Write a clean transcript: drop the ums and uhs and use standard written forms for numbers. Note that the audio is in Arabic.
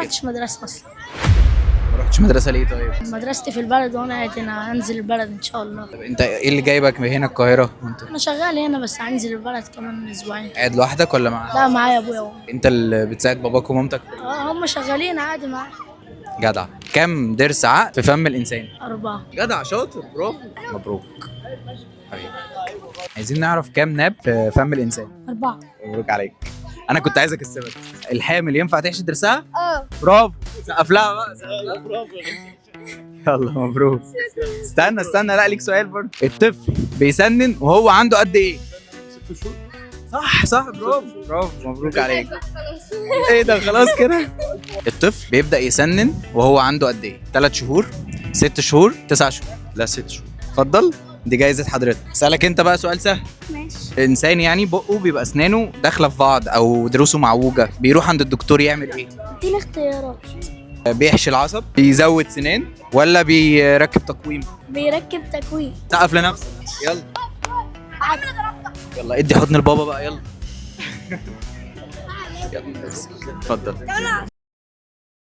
رحتش مدرسة أصلا. ما رحتش مدرسه ليه طيب؟ مدرستي في البلد وأنا قاعد هنا، هنزل البلد إن شاء الله. طب انت ايه اللي جايبك من هنا القاهره وانت أنا شغال هنا بس هنزل البلد كمان أسبوعين. قاعد لوحدك ولا مع؟ لا معايا أبويا وأمي. انت اللي بتساعد باباك ومامتك؟ هم شغالين عادي معايا. جدع. كم ضرس عقل في فم الانسان؟ 4. جدع شاطر برافو. مبروك حبيبي. عايزين نعرف كام ناب في فم الانسان؟ 4. مبروك عليك. انا كنت عايز اكسبك. الحامل ينفع تحشي ضرسها؟ اه. برافو. سقف لها بقى، سقف لها. برافو. يلا مبروك. استنى لا ليك سؤال برضه. الطفل بيسنن وهو عنده قد ايه؟ 6 شهور. صح برافو مبروك عليك. ايه ده خلاص كده. الطفل بيبدأ يسنن وهو عنده قد ايه؟ 3 شهور 6 شهور 9 شهور؟ لا 6 شهور. اتفضل دي جايزة حضرتك. اسألك انت بقى سؤال سهل. ماشي. الانسان يعني بقه بيبقى اسنانه داخله في بعض او ضروسه معوجه، بيروح عند الدكتور يعمل ايه؟ اديني اختيارات. بيحشي العصب، بيزود سنان، ولا بيركب تقويم؟ بيركب تكوين. سقف لنفسك. يلا يلا ادي حضن البابا بقى يلا. يلا اتفضل.